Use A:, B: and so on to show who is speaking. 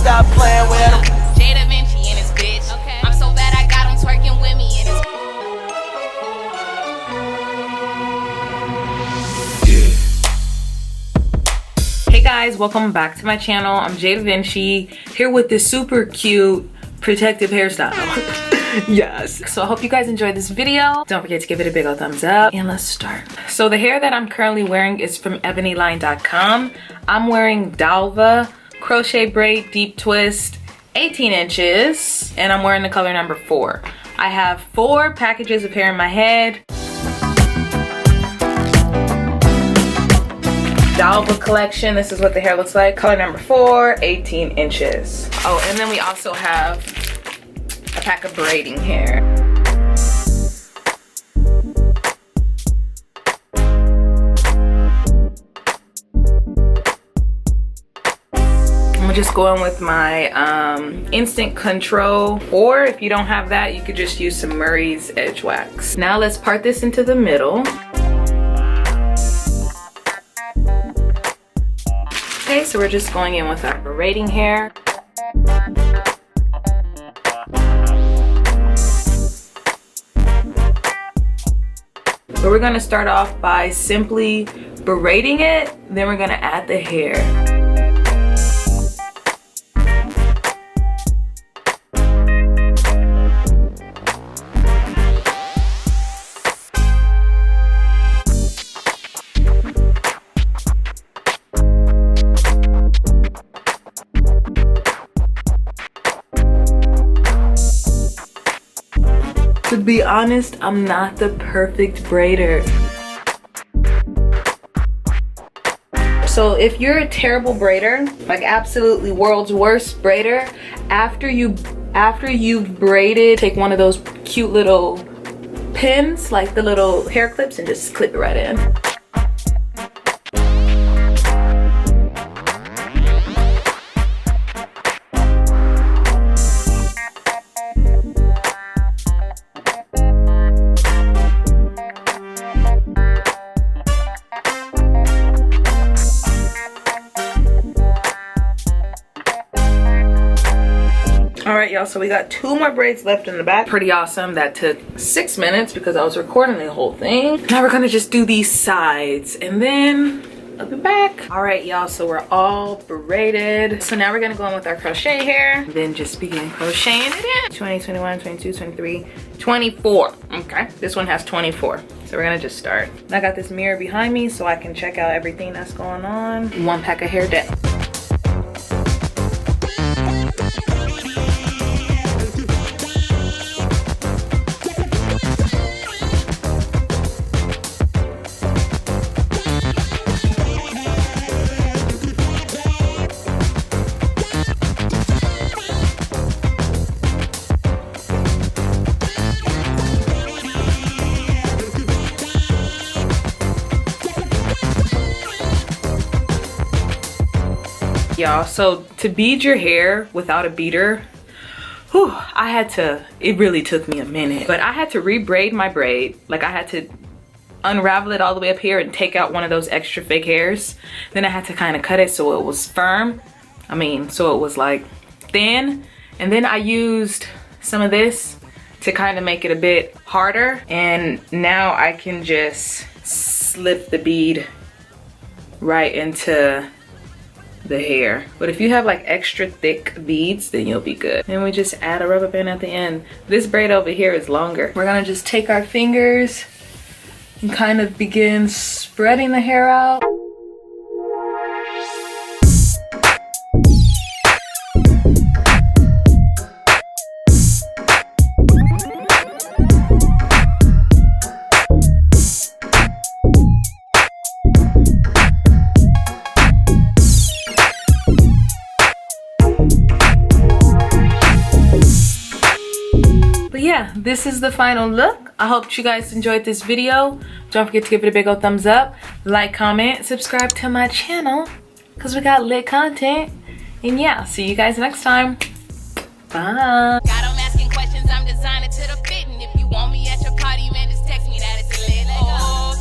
A: stop playing with him.
B: Jada Vinci in his bitch. Okay. I'm so bad I got him twerking with me in his.
C: Hey guys, welcome back to my channel. I'm Jada Vinci here with this super cute protective hairstyle. Yes. So I hope you guys enjoyed this video. Don't forget to give it a big old thumbs up and let's start. So the hair that I'm currently wearing is from ebonyline.com. I'm wearing Dalva crochet braid deep twist 18 inches and I'm wearing the color number 4. I have 4 packages of hair in my head. Dalva collection, this is what the hair looks like. Color number 4, 18 inches. Oh, and then we also have a pack of braiding hair. I'm just going with my instant control, or if you don't have that, you could just use some Murray's Edge Wax. Now let's part this into the middle. Okay, so we're just going in with our braiding hair. But we're gonna start off by simply braiding it, then we're gonna add the hair. To be honest, I'm not the perfect braider. So if you're a terrible braider, like absolutely world's worst braider, after you've braided, take one of those cute little pins, like the little hair clips, and just clip it right in. Alright y'all, so we got 2 more braids left in the back. Pretty awesome. That took 6 minutes because I was recording the whole thing. Now we're gonna just do these sides and then I'll be back. Alright y'all, so we're all braided. So now we're gonna go in with our crochet hair. Then just begin crocheting it in. 20, 21, 22, 23, 24. Okay, this one has 24. So we're gonna just start. I got this mirror behind me so I can check out everything that's going on. 1 pack of hair down. Y'all, so to bead your hair without a beader, whew, it really took me a minute, but I had to re-braid my braid. Like I had to unravel it all the way up here and take out one of those extra fake hairs. Then I had to kind of cut it so it was firm. So it was like thin. And then I used some of this to kind of make it a bit harder. And now I can just slip the bead right into the hair. But if you have like extra thick beads, then you'll be good. And we just add a rubber band at the end. This braid over here is longer. We're gonna just take our fingers and kind of begin spreading the hair out. Yeah, this is the final look. I hope you guys enjoyed this video. Don't forget to give it a big old thumbs up, like, comment, subscribe to my channel because we got lit content. And yeah, see you guys next time. Bye.
B: Got 'em asking questions, I'm designing to the